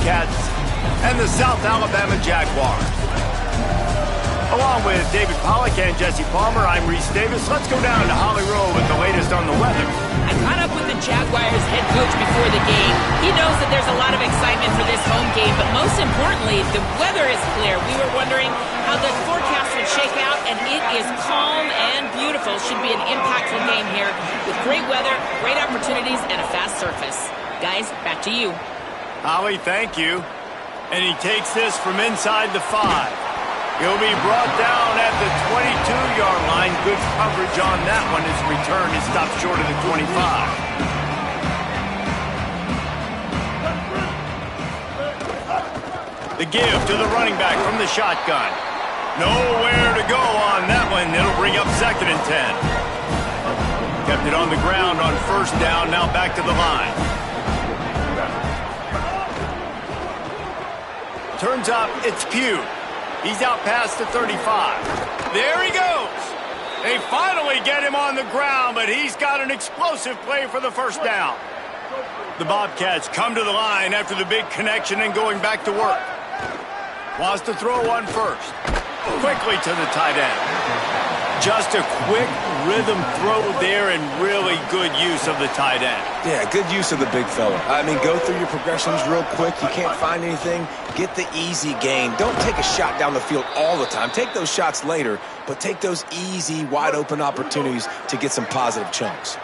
Bobcats and the South Alabama Jaguars. Along with David Pollack and Jesse Palmer, I'm Reese Davis. Let's go down to Holly Rowe with the latest on the weather. I caught up with the Jaguars head coach before the game. He knows that there's a lot of excitement for this home game, but most importantly, the weather is clear. We were wondering how the forecast would shake out, and it is calm and beautiful. Should be an impactful game here with great weather, great opportunities, and a fast surface. Guys, back to you. Holly, thank you. And he takes this from inside the 5. He'll be brought down at the 22-yard line. Good coverage on that one. His return is stopped short of the 25. The give to the running back from the shotgun. Nowhere to go on that one. It'll bring up 2nd and 10. Kept it on the ground on 1st down. Now back to the line. Turns up, it's Pugh. He's out past the 35. There he goes. They finally get him on the ground, but he's got an explosive play for the 1st down. The Bobcats come to the line after the big connection and going back to work. Wants to throw one first. Quickly to the tight end. Just a quick rhythm throw there and really good use of the tight end. Yeah, good use of the big fella. I mean, go through your progressions real quick. You can't find anything. Get the easy gain. Don't take a shot down the field all the time. Take those shots later, but take those easy, wide-open opportunities to get some positive chunks.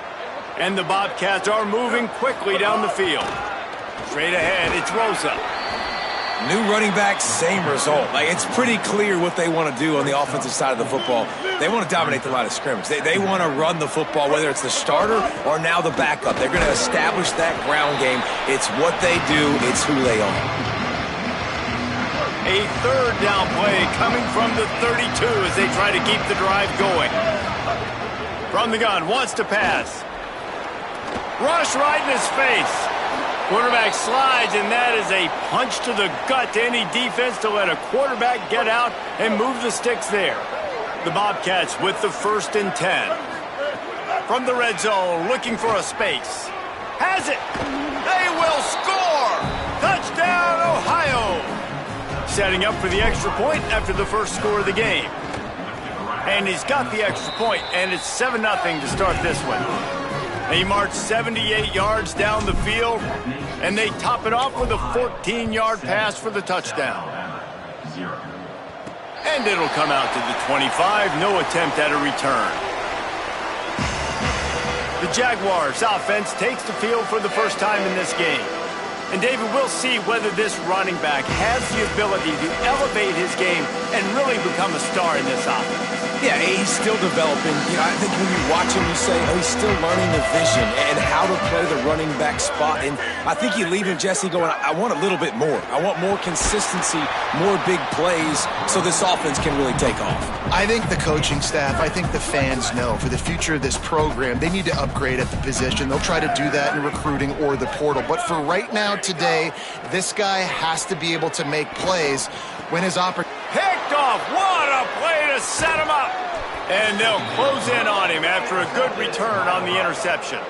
And the Bobcats are moving quickly down the field. Straight ahead, it's Rosa. New running back, same result. Like, it's pretty clear what they want to do on the offensive side of the football. They want to dominate the line of scrimmage. They want to run the football, whether it's the starter or now the backup. They're going to establish that ground game. It's what they do. It's who they are. A 3rd down play coming from the 32 as they try to keep the drive going. From the gun, wants to pass. Rush right in his face. Quarterback slides, and that is a punch to the gut to any defense to let a quarterback get out and move the sticks there. The Bobcats with the 1st and 10. From the red zone, looking for a space. Has it! They will score! Touchdown, Ohio! Setting up for the extra point after the first score of the game. And he's got the extra point, and it's 7-0 to start this one. They march 78 yards down the field, and they top it off with a 14-yard pass for the touchdown. And it'll come out to the 25, no attempt at a return. The Jaguars offense takes the field for the first time in this game. And David, we'll see whether this running back has the ability to elevate his game and really become a star in this offense. Yeah, he's still developing. You know, I think when you watch him, you say, oh, he's still learning the vision and how to play the running back spot. And I think you leave him, Jesse, going, I want a little bit more. I want more consistency, more big plays so this offense can really take off. I think the coaching staff, I think the fans know for the future of this program, they need to upgrade at the position. They'll try to do that in recruiting or the portal. But for right now, today, this guy has to be able to make plays when his opportunity. Picked off. What a play to set him up. And they'll close in on him after a good return on the interception.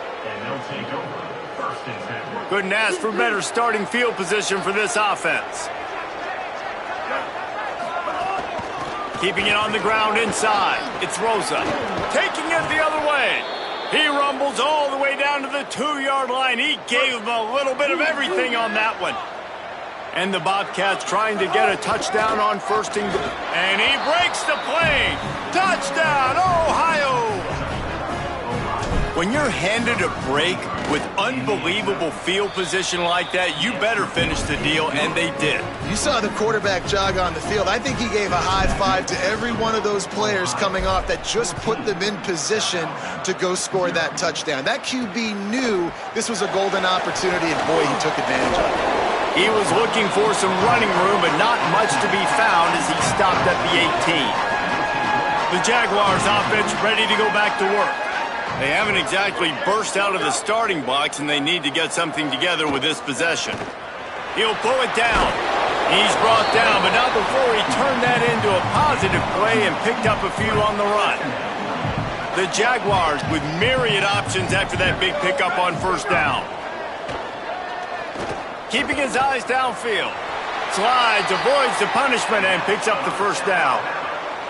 Couldn't ask for better starting field position for this offense. Keeping it on the ground inside. It's Rosa. Taking it the other way. He rumbles all the way down to the 2-yard line. He gave him a little bit of everything on that one. And the Bobcats trying to get a touchdown on 1st and goal. And he breaks the play. Touchdown, Ohio! When you're handed a break with unbelievable field position like that, you better finish the deal, and they did. You saw the quarterback jog on the field. I think he gave a high five to every one of those players coming off that just put them in position to go score that touchdown. That QB knew this was a golden opportunity, and boy, he took advantage of it. He was looking for some running room, but not much to be found as he stopped at the 18. The Jaguars offense ready to go back to work. They haven't exactly burst out of the starting blocks, and they need to get something together with this possession. He'll pull it down. He's brought down, but not before he turned that into a positive play and picked up a few on the run. The Jaguars with myriad options after that big pickup on 1st down. keeping his eyes downfield. Slides, avoids the punishment, and picks up the first down.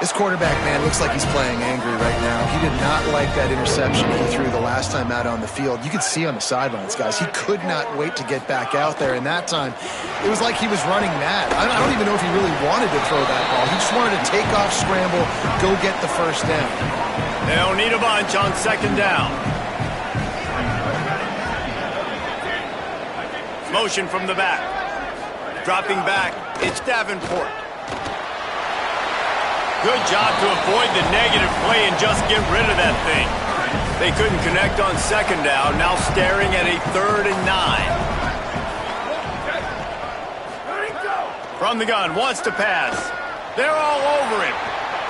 This quarterback, man, looks like he's playing angry right now. He did not like that interception he threw the last time out on the field. You could see on the sidelines, guys, he could not wait to get back out there. And that time, it was like he was running mad. I don't even know if he really wanted to throw that ball. He just wanted to take off, scramble, go get the first down. They'll need a bunch on second down. Motion from the back. Dropping back, it's Davenport. Good job to avoid the negative play and just get rid of that thing. They couldn't connect on second down, now staring at a 3rd and 9. From the gun, wants to pass. They're all over him.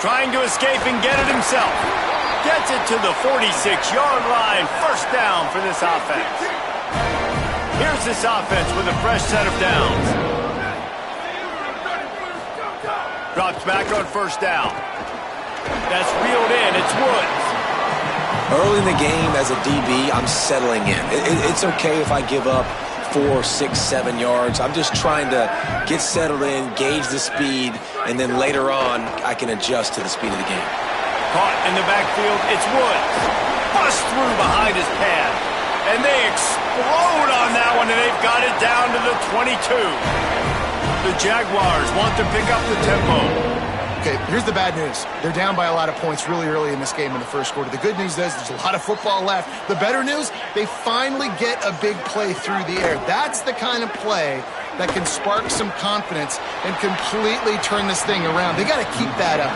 Trying to escape and get it himself. Gets it to the 46-yard line. First down for this offense. Here's this offense with a fresh set of downs. Drops back on first down. That's reeled in. It's Woods. Early in the game as a DB, I'm settling in. It's okay if I give up 4, 6, 7 yards. I'm just trying to get settled in, gauge the speed, and then later on, I can adjust to the speed of the game. Caught in the backfield. It's Woods. Bust through behind his pad. And they explode on that one, and they've got it down to the 22. The Jaguars want to pick up the tempo. Okay, here's the bad news. They're down by a lot of points really early in this game in the first quarter. The good news is there's a lot of football left. The better news, they finally get a big play through the air. That's the kind of play that can spark some confidence and completely turn this thing around. They got to keep that up.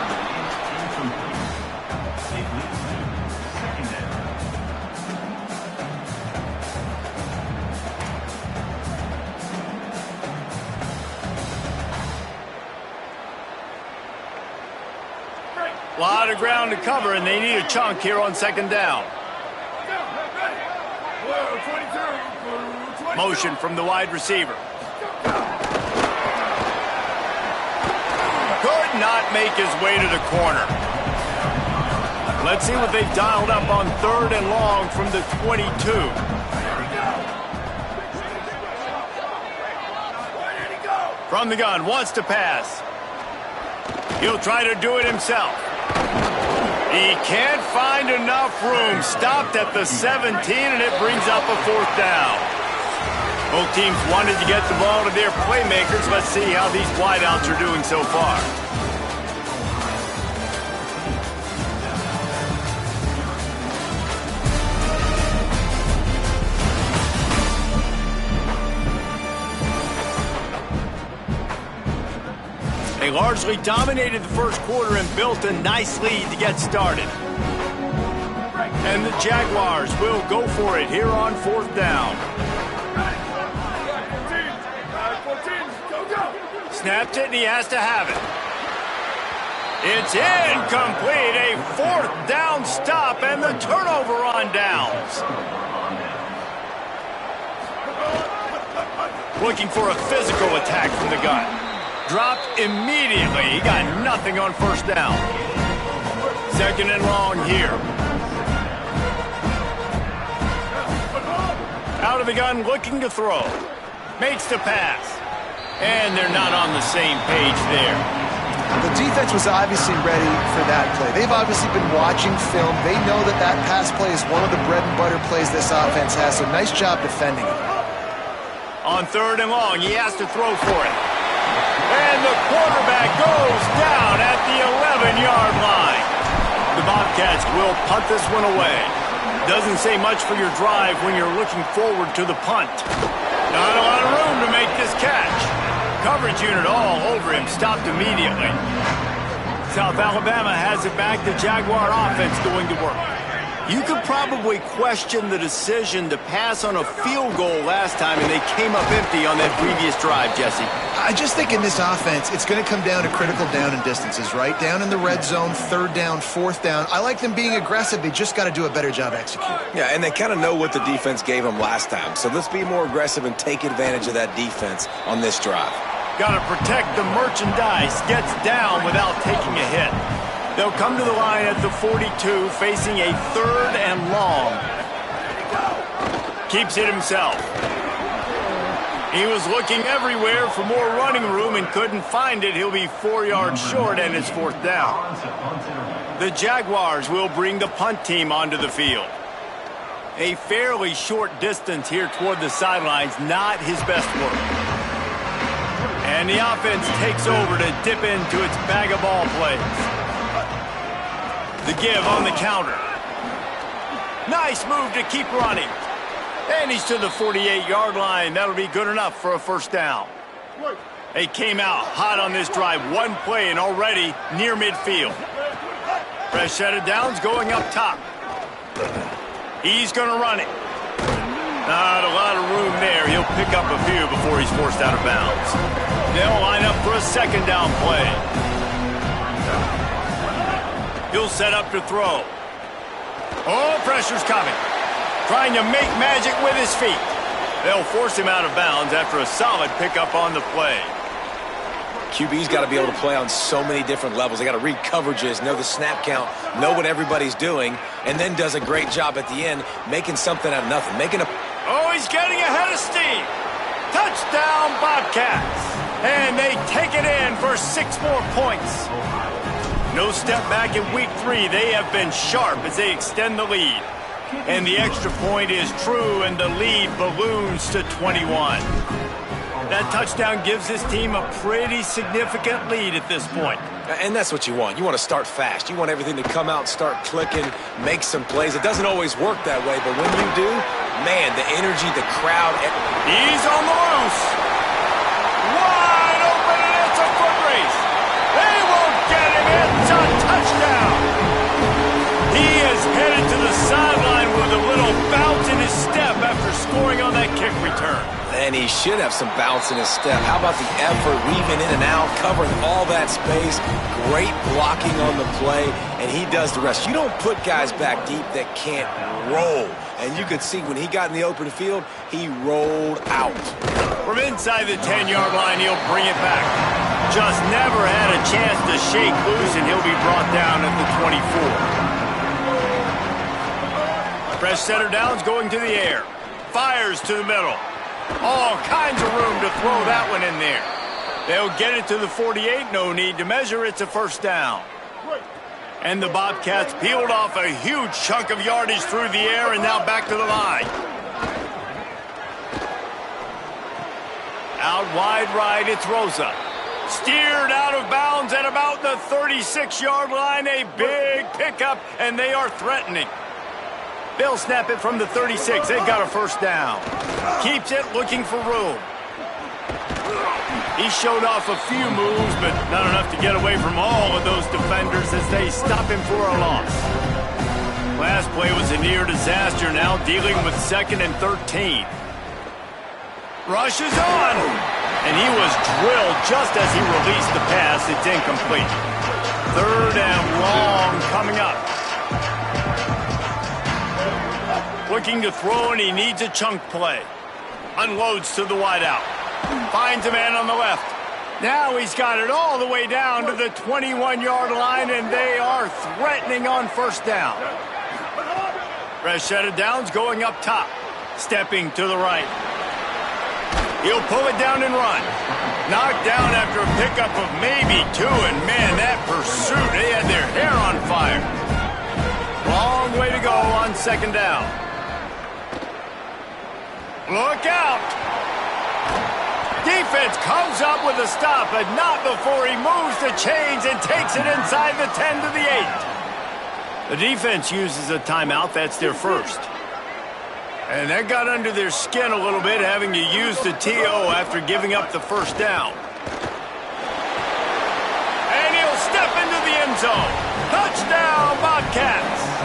A lot of ground to cover, and they need a chunk here on second down. Motion from the wide receiver. Could not make his way to the corner. Let's see what they've dialed up on 3rd and long from the 22. From the gun, wants to pass. He'll try to do it himself. He can't find enough room. Stopped at the 17, and it brings up a 4th down. Both teams wanted to get the ball to their playmakers. Let's see how these wideouts are doing so far. They largely dominated the first quarter and built a nice lead to get started. And the Jaguars will go for it here on 4th down. Snapped it, and he has to have it. It's incomplete. A 4th down stop, and the turnover on downs. Looking for a physical attack from the gun. Dropped immediately. He got nothing on first down. Second and long here. Out of the gun, looking to throw. Makes the pass. And they're not on the same page there. The defense was obviously ready for that play. They've obviously been watching film. They know that that pass play is one of the bread and butter plays this offense has, so nice job defending it. On 3rd and long, he has to throw for it. And the quarterback goes down at the 11-yard line. The Bobcats will punt this one away. Doesn't say much for your drive when you're looking forward to the punt. Not a lot of room to make this catch. Coverage unit all over him, stopped immediately. South Alabama has it back. The Jaguar offense going to work. You could probably question the decision to pass on a field goal last time, and they came up empty on that previous drive, Jesse. I just think in this offense, it's going to come down to critical down and distances, right? Down in the red zone, 3rd down, 4th down. I like them being aggressive. They just got to do a better job executing. Yeah, and they kind of know what the defense gave them last time. So let's be more aggressive and take advantage of that defense on this drive. Got to protect the merchandise. Gets down without taking a hit. They'll come to the line at the 42, facing a 3rd and long. Keeps it himself. He was looking everywhere for more running room and couldn't find it. He'll be 4 yards short, and it's 4th down. The Jaguars will bring the punt team onto the field. A fairly short distance here toward the sidelines, not his best work. And the offense takes over to dip into its bag of ball plays. The give on the counter. Nice move to keep running. And he's to the 48-yard line. That'll be good enough for a 1st down. They came out hot on this drive. One play and already near midfield. Fresh set of downs going up top. He's going to run it. Not a lot of room there. He'll pick up a few before he's forced out of bounds. They'll line up for a 2nd down play. He'll set up to throw. Oh, pressure's coming. Trying to make magic with his feet. They'll force him out of bounds after a solid pickup on the play. QB's got to be able to play on so many different levels. They got to read coverages, know the snap count, know what everybody's doing, and then does a great job at the end making something out of nothing. Oh, he's getting ahead of steam. Touchdown, Bobcats. And they take it in for 6 more points. No step back in week 3. They have been sharp as they extend the lead. And the extra point is true, and the lead balloons to 21. That touchdown gives his team a pretty significant lead at this point. And that's what you want. You want to start fast. You want everything to come out and start clicking, make some plays. It doesn't always work that way, but when you do, man, the energy, the crowd. He's on the loose. Wide open, and it's a foot race. They won't get him. It's a touchdown. He is headed to the sideline with a little bounce in his step after scoring on that kick return. And he should have some bounce in his step. How about the effort, weaving in and out, covering all that space, great blocking on the play, and he does the rest. You don't put guys back deep that can't roll. And you could see when he got in the open field, he rolled out. From inside the 10-yard line, he'll bring it back. Just never had a chance to shake loose, and he'll be brought down at the 24. Fresh set of downs going to the air. Fires to the middle. All kinds of room to throw that one in there. They'll get it to the 48. No need to measure. It's a 1st down. And the Bobcats peeled off a huge chunk of yardage through the air and now back to the line. Out wide right, it's Rosa. Steered out of bounds at about the 36-yard line. A big pickup, and they are threatening. They'll snap it from the 36. They've got a 1st down. Keeps it, looking for room. He showed off a few moves, but not enough to get away from all of those defenders as they stop him for a loss. Last play was a near disaster, now dealing with 2nd and 13. Rush is on, and he was drilled just as he released the pass. It's incomplete. 3rd and long coming up. Looking to throw, and he needs a chunk play. Unloads to the wideout. Finds a man on the left. Now he's got it all the way down to the 21-yard line, and they are threatening on 1st down. Fresh set of downs going up top. Stepping to the right. He'll pull it down and run. Knocked down after a pickup of maybe 2, and man, that pursuit, they had their hair on fire. Long way to go on 2nd down. Look out! Defense comes up with a stop, but not before he moves the chains and takes it inside the 10 to the 8. The defense uses a timeout. That's their 1st. And that got under their skin a little bit, having to use the TO after giving up the 1st down. And he'll step into the end zone. Touchdown, Bobcats!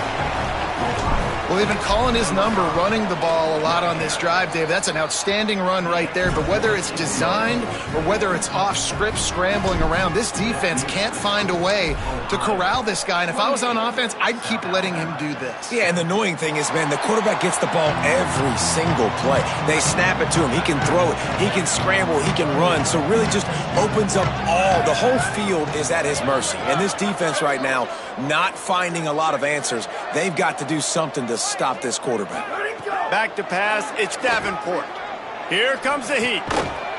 Well, they've been calling his number, running the ball a lot on this drive, Dave. That's an outstanding run right there. But whether it's designed or whether it's off script, scrambling around, this defense can't find a way to corral this guy. And if I was on offense, I'd keep letting him do this. Yeah, and the annoying thing is, man, the quarterback gets the ball every single play. They snap it to him. He can throw it. He can scramble. He can run. So really just opens up the whole field is at his mercy. And this defense right now, not finding a lot of answers. They've got to do something to stop this quarterback. Back to pass, it's Davenport. Here comes the heat.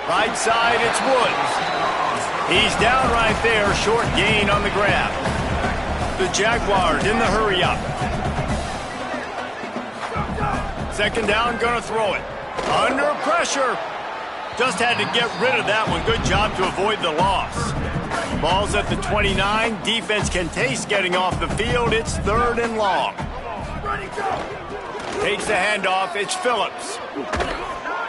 Right side, it's Woods. He's down right there, short gain on the grab. The Jaguars in the hurry-up. Second down, gonna throw it. Under pressure. Just had to get rid of that one. Good job to avoid the loss. Ball's at the 29. Defense can taste getting off the field. It's 3rd and long. Takes the handoff. It's Phillips.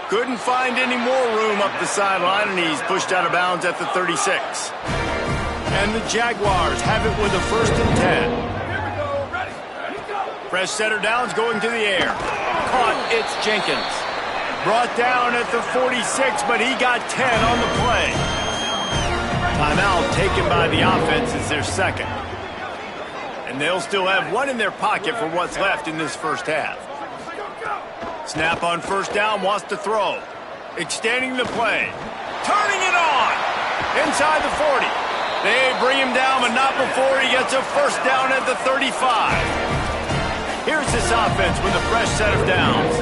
Couldn't find any more room up the sideline, and he's pushed out of bounds at the 36. And the Jaguars have it with a 1st and 10. Fresh setter downs going to the air. Caught, it's Jenkins. Brought down at the 46, but he got 10 on the play. Timeout taken by the offense is their second. And they'll still have one in their pocket for what's left in this first half. Snap on first down, wants to throw. Extending the play. Turning it on. Inside the 40. They bring him down, but not before he gets a first down at the 35. Here's this offense with a fresh set of downs.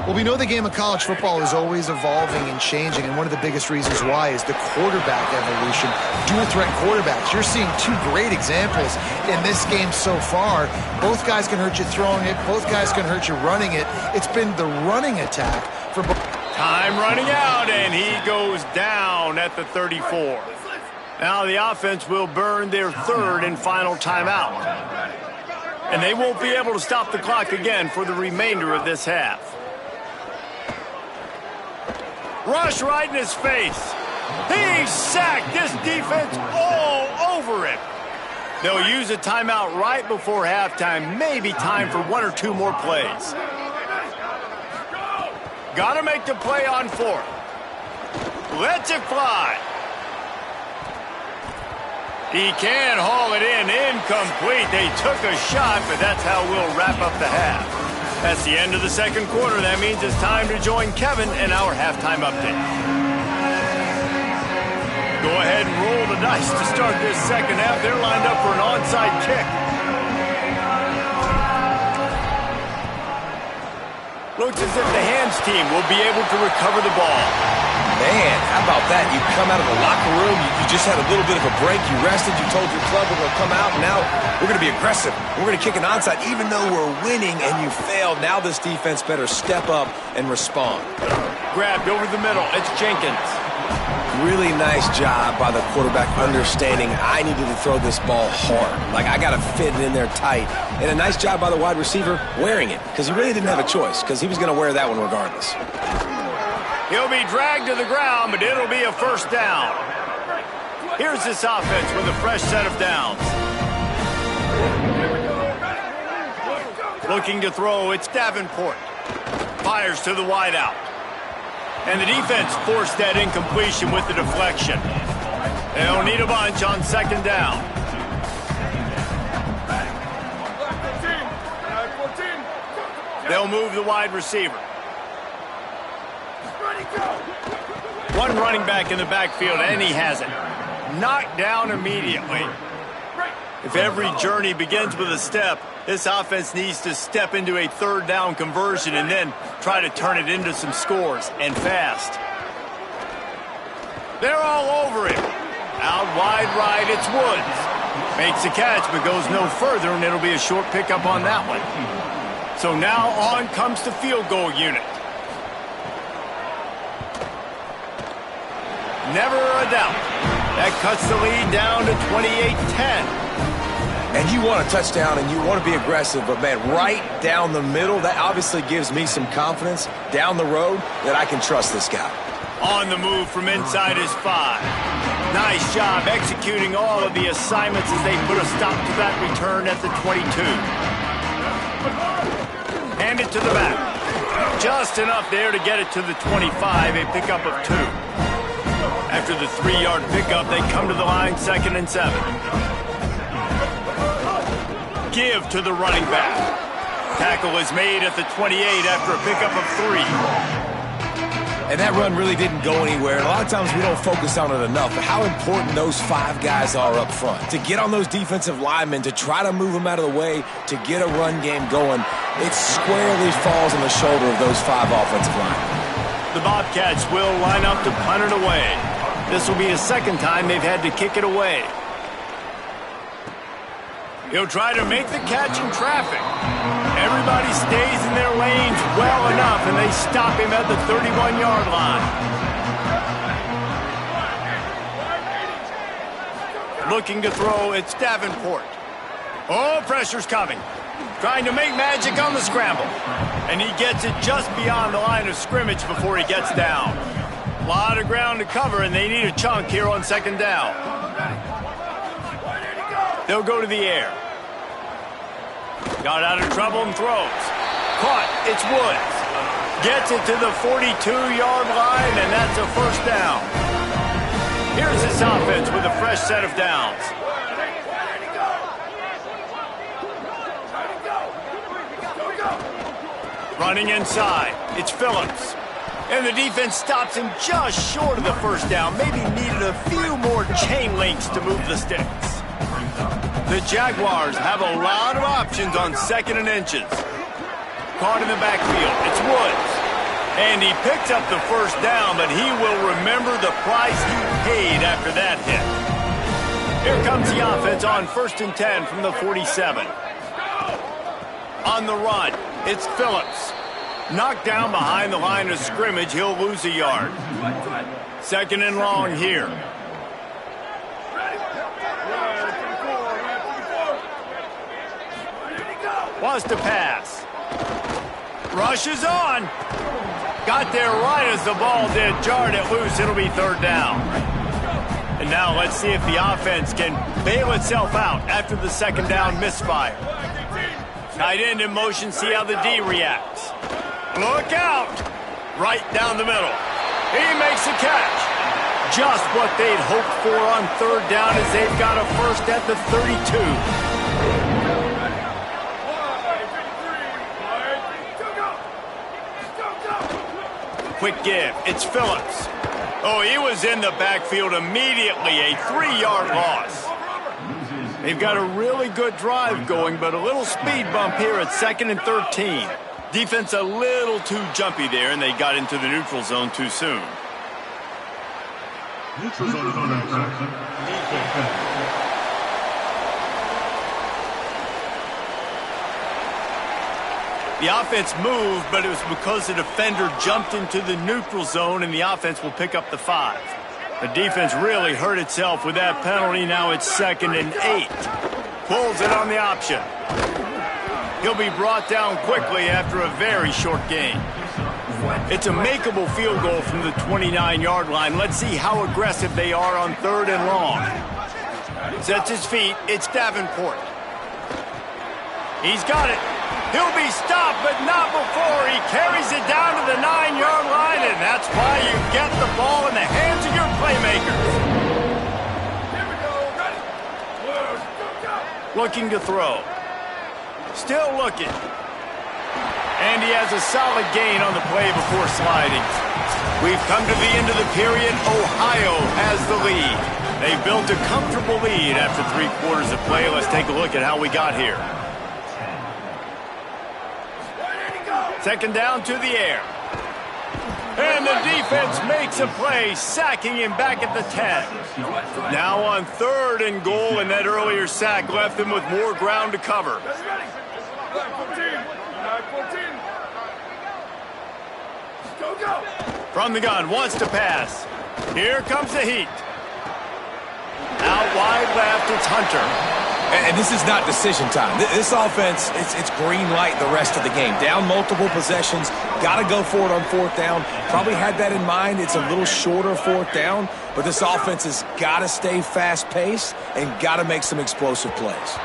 Well, we know the game of college football is always evolving and changing, and one of the biggest reasons why is the quarterback evolution. Dual-threat quarterbacks. You're seeing 2 great examples in this game so far. Both guys can hurt you throwing it. Both guys can hurt you running it. It's been the running attack for both. Time running out, and he goes down at the 34. Now the offense will burn their 3rd and final timeout. And they won't be able to stop the clock again for the remainder of this half. Rush right in his face. He's sacked. This defense all over him. They'll use a timeout right before halftime. Maybe time for 1 or 2 more plays. Got to make the play on 4th. Lets it fly. He can haul it in. Incomplete. They took a shot, but that's how we'll wrap up the half. That's the end of the second quarter. That means it's time to join Kevin in our halftime update. Go ahead and roll the dice to start this second half. They're lined up for an onside kick. Looks as if the hands team will be able to recover the ball. Man, how about that? You come out of the locker room, you just had a little bit of a break, you rested, you told your club we're going to come out, and now we're going to be aggressive. We're going to kick an onside, even though we're winning and you failed. Now this defense better step up and respond. Grabbed over the middle. It's Jenkins. Really nice job by the quarterback understanding I needed to throw this ball hard. Like, I got to fit it in there tight. And a nice job by the wide receiver wearing it, because he really didn't have a choice, because he was going to wear that one regardless. He'll be dragged to the ground, but it'll be a first down. Here's this offense with a fresh set of downs. Looking to throw, it's Davenport. Fires to the wideout. And the defense forced that incompletion with the deflection. They'll need a bunch on second down. They'll move the wide receiver. One running back in the backfield, and he has it. Knocked down immediately. If every journey begins with a step, this offense needs to step into a 3rd down conversion and then try to turn it into some scores, and fast. They're all over him. Out wide right, it's Woods. Makes the catch, but goes no further, and it'll be a short pickup on that one. So now on comes the field goal unit. Never a doubt. That cuts the lead down to 28-10. And you want a touchdown and you want to be aggressive, but, man, right down the middle, that obviously gives me some confidence down the road that I can trust this guy. On the move from inside his 5. Nice job executing all of the assignments as they put a stop to that return at the 22. Hand it to the back. Just enough there to get it to the 25, a pickup of 2. After the 3-yard pickup, they come to the line, 2nd and 7. Give to the running back. Tackle is made at the 28 after a pickup of 3. And that run really didn't go anywhere. And a lot of times we don't focus on it enough, but how important those 5 guys are up front. To get on those defensive linemen, to try to move them out of the way, to get a run game going, it squarely falls on the shoulder of those 5 offensive linemen. The Bobcats will line up to punt it away. This will be the second time they've had to kick it away. He'll try to make the catch in traffic. Everybody stays in their lanes well enough, and they stop him at the 31-yard line. Looking to throw, it's Davenport. Oh, pressure's coming. Trying to make magic on the scramble. And he gets it just beyond the line of scrimmage before he gets down. A lot of ground to cover, and they need a chunk here on second down. They'll go to the air. Got out of trouble and throws. Caught. It's Woods. Gets it to the 42-yard line, and that's a first down. Here's this offense with a fresh set of downs. Running inside. It's Phillips. And the defense stops him just short of the first down. Maybe needed a few more chain links to move the sticks. The Jaguars have a lot of options on second and inches. Caught in the backfield. It's Woods. And he picks up the first down, but he will remember the price he paid after that hit. Here comes the offense on 1st and 10 from the 47. On the run, it's Phillips. Knocked down behind the line of scrimmage, he'll lose a yard. Second and long here. Wants to pass. Rush is on. Got there right as the ball did. Jarred it loose. It'll be third down. And now let's see if the offense can bail itself out after the second down misfire. Tight end in motion. See how the D reacts. Look out. Right down the middle. He makes the catch. Just what they'd hoped for on third down as they've got a first at the 32. Quick give. It's Phillips. Oh, he was in the backfield immediately. A 3-yard loss. They've got a really good drive going, but a little speed bump here at 2nd and 13. Defense a little too jumpy there, and they got into the neutral zone too soon. Neutral zone is on The offense moved, but it was because the defender jumped into the neutral zone, and the offense will pick up the 5. The defense really hurt itself with that penalty. Now it's 2nd and 8. Pulls it on the option. He'll be brought down quickly after a very short gain. It's a makeable field goal from the 29-yard line. Let's see how aggressive they are on third and long. Sets his feet. It's Davenport. He's got it. He'll be stopped, but not before. He carries it down to the 9-yard line, and that's why you get the ball in the hands of your playmakers. Here we go. Ready? Looking to throw. Still looking. And he has a solid gain on the play before sliding. We've come to the end of the period. Ohio has the lead. They built a comfortable lead after 3 quarters of play. Let's take a look at how we got here. Second down to the air. And the defense makes a play, sacking him back at the 10. Now on third and goal, and that earlier sack left them with more ground to cover. From the gun, wants to pass. Here comes the heat. Out wide left, it's Hunter. And this is not decision time. This offense, it's green light the rest of the game. Down multiple possessions, got to go for it on 4th down. Probably had that in mind. It's a little shorter 4th down, but this offense has got to stay fast-paced and got to make some explosive plays.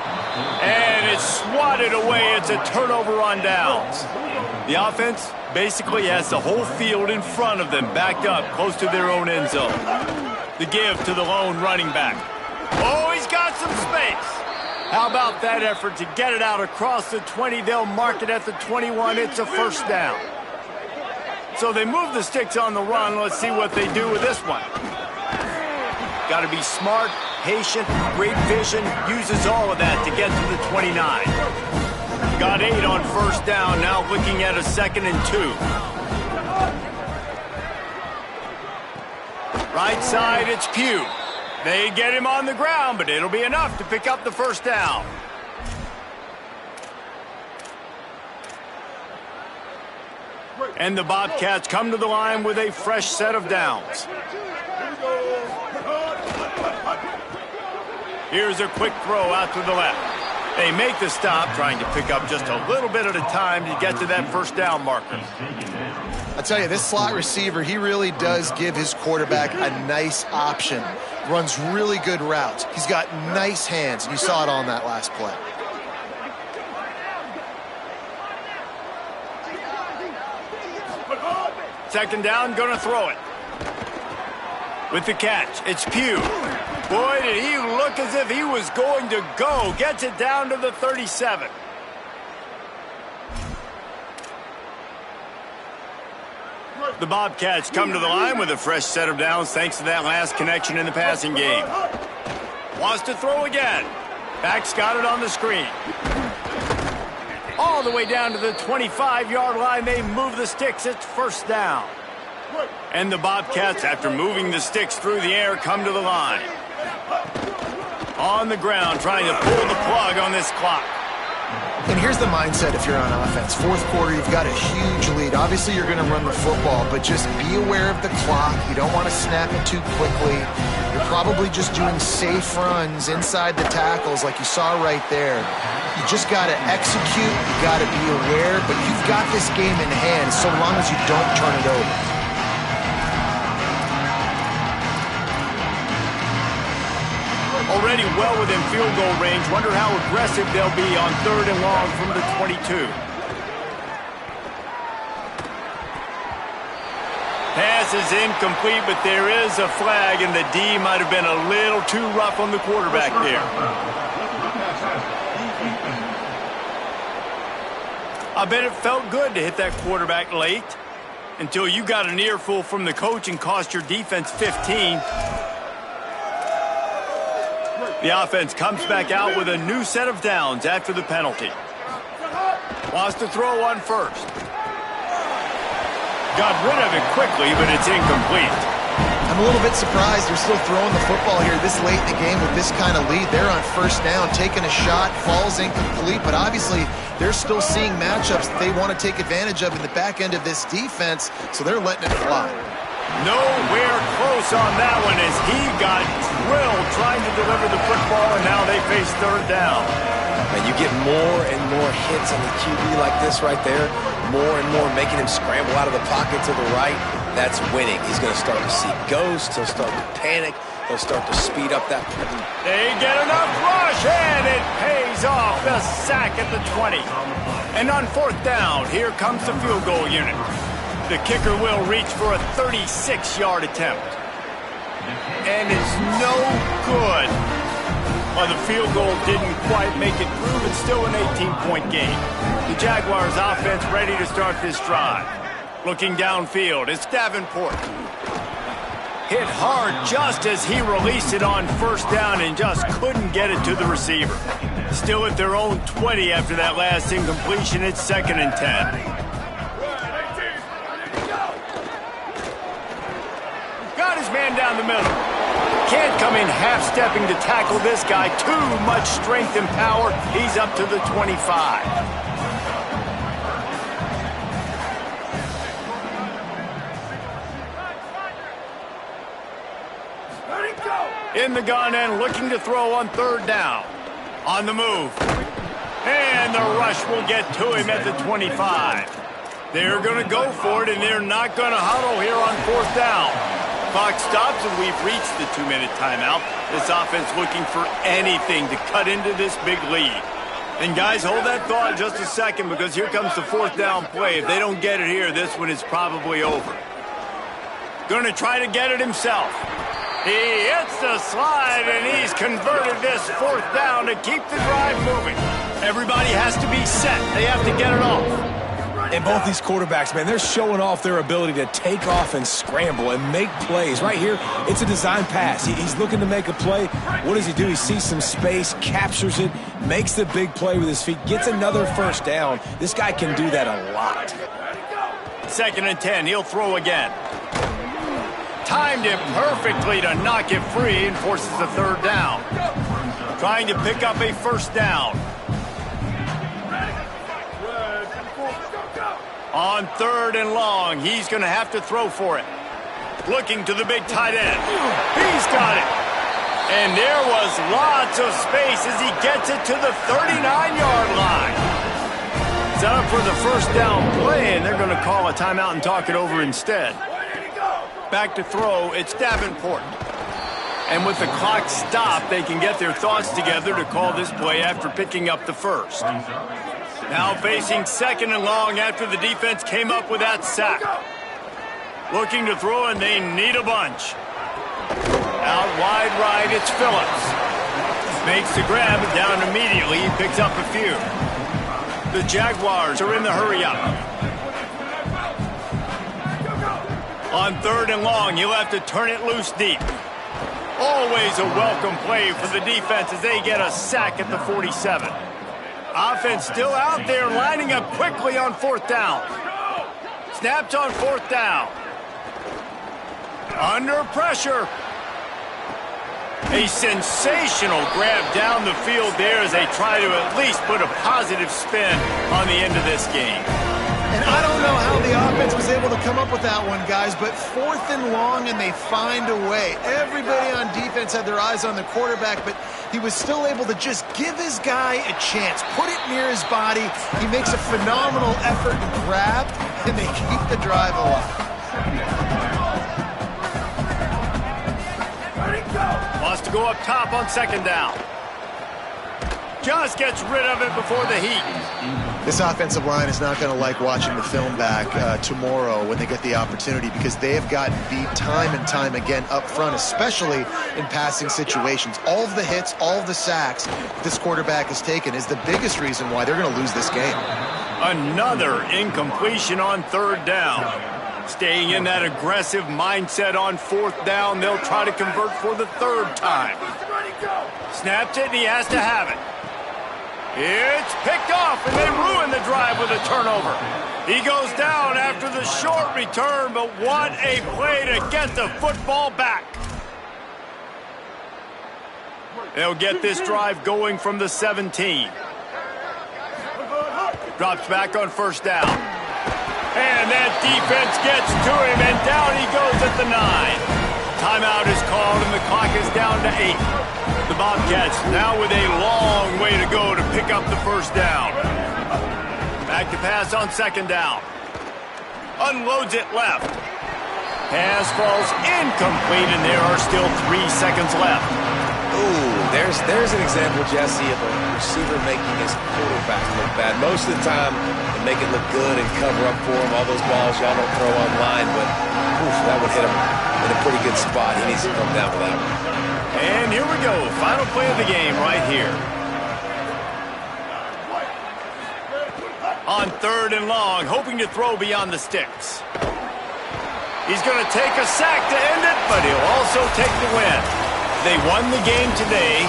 And it's swatted away. It's a turnover on downs. The offense basically has the whole field in front of them, backed up close to their own end zone. The give to the lone running back. Oh, he's got some space. How about that effort to get it out across the 20? They'll mark it at the 21. It's a first down. So they move the sticks on the run. Let's see what they do with this one. Got to be smart, patient, great vision. Uses all of that to get to the 29. Got 8 on first down. Now looking at a 2nd and 2. Right side, it's Pugh. They get him on the ground, but it'll be enough to pick up the first down. And the Bobcats come to the line with a fresh set of downs. Here's a quick throw out to the left. They make the stop, trying to pick up just a little bit at a time to get to that first down marker. I tell you, this slot receiver, he really does give his quarterback a nice option. Runs really good routes. He's got nice hands, and you saw it on that last play. Second down, gonna throw it. With the catch, it's Pugh. Boy, did he look as if he was going to go. Gets it down to the 37. The Bobcats come to the line with a fresh set of downs thanks to that last connection in the passing game. Wants to throw again. Back's got it on the screen. All the way down to the 25-yard line. They move the sticks. It's first down. And the Bobcats, after moving the sticks through the air, come to the line. On the ground, trying to pull the plug on this clock. And here's the mindset if you're on offense. Fourth quarter, you've got a huge lead. Obviously, you're going to run the football, but just be aware of the clock. You don't want to snap it too quickly. You're probably just doing safe runs inside the tackles like you saw right there. You just got to execute. You got to be aware, but you've got this game in hand so long as you don't turn it over. Already well within field goal range. Wonder how aggressive they'll be on 3rd and long from the 22. Pass is incomplete, but there is a flag, and the D might have been a little too rough on the quarterback there. I bet it felt good to hit that quarterback late until you got an earful from the coach and cost your defense 15. The offense comes back out with a new set of downs after the penalty. Wants to throw on first. Got rid of it quickly, but it's incomplete. I'm a little bit surprised they're still throwing the football here this late in the game with this kind of lead. They're on first down, taking a shot, falls incomplete, but obviously they're still seeing matchups that they want to take advantage of in the back end of this defense, so they're letting it fly. Nowhere close on that one as he got drilled trying to deliver the football, and now they face 3rd down. And you get more and more hits on the QB like this right there, more and more making him scramble out of the pocket to the right. That's winning. He's going to start to see ghosts. He'll start to panic. He'll start to speed up that. They get enough rush, and it pays off. The sack at the 20. And on 4th down, here comes the field goal unit. The kicker will reach for a 36-yard attempt. And it's no good. Well, the field goal didn't quite make it through, but still an 18-point game. The Jaguars offense ready to start this drive. Looking downfield, it's Davenport. Hit hard just as he released it on first down and just couldn't get it to the receiver. Still at their own 20 after that last incompletion. It's 2nd and 10. Got his man down the middle. Can't come in half-stepping to tackle this guy. Too much strength and power. He's up to the 25. In the gun and looking to throw on 3rd down. On the move. And the rush will get to him at the 25. They're going to go for it, and they're not going to huddle here on 4th down. Clock stops, and we've reached the 2-minute timeout. This offense looking for anything to cut into this big lead. And guys, hold that thought just a second, because here comes the 4th down play. If they don't get it here, this one is probably over. Going to try to get it himself. He hits the slide, and he's converted this 4th down to keep the drive moving. Everybody has to be set. They have to get it off. And both these quarterbacks, man, they're showing off their ability to take off and scramble and make plays. Right here, it's a design pass. He's looking to make a play. What does he do? He sees some space, captures it, makes the big play with his feet, gets another first down. This guy can do that a lot. 2nd and 10. He'll throw again. timed it perfectly to knock it free and forces a third down. Trying to pick up a first down. On 3rd and long, he's going to have to throw for it. Looking to the big tight end. He's got it. And there was lots of space as he gets it to the 39-yard line. Set up for the first down play, and they're going to call a timeout and talk it over instead. Back to throw, it's Davenport. And with the clock stopped, they can get their thoughts together to call this play after picking up the first. Now facing 2nd and long after the defense came up with that sack. Looking to throw, and they need a bunch. Out wide right, it's Phillips. Makes the grab, and down immediately. He picks up a few. The Jaguars are in the hurry-up. On 3rd and long, he'll have to turn it loose deep. Always a welcome play for the defense as they get a sack at the 47. Offense still out there, lining up quickly on 4th down. Snaps on 4th down. Under pressure. A sensational grab down the field there as they try to at least put a positive spin on the end of this game. And I don't know how the offense was able to come up with that one, guys, but 4th and long, and they find a way. Everybody on defense had their eyes on the quarterback, but he was still able to just give his guy a chance, put it near his body. He makes a phenomenal effort and grab, and they keep the drive alive. Wants to go up top on 2nd down. Just gets rid of it before the heat. This offensive line is not going to like watching the film back tomorrow when they get the opportunity, because they have gotten beat time and time again up front, especially in passing situations. All of the hits, all of the sacks this quarterback has taken is the biggest reason why they're going to lose this game. Another incompletion on 3rd down. Staying in that aggressive mindset on 4th down, they'll try to convert for the 3rd time. Snaps it, and he has to have it. It's picked off, and they ruin the drive with a turnover. He goes down after the short return, but what a play to get the football back. They'll get this drive going from the 17. Drops back on 1st down. And that defense gets to him, and down he goes at the 9. Timeout is called, and the clock is down to 8. The Bobcats now with a long way to go to pick up the first down. Back to pass on 2nd down. Unloads it left. Pass falls incomplete, and there are still 3 seconds left. Ooh, there's an example, Jesse, of a receiver making his quarterback look bad. Most of the time, they make it look good and cover up for him. All those balls y'all don't throw online, but oof, that would hit him in a pretty good spot. He needs to come down with that one. And here we go. Final play of the game right here. On 3rd and long, hoping to throw beyond the sticks. He's going to take a sack to end it, but he'll also take the win. They won the game today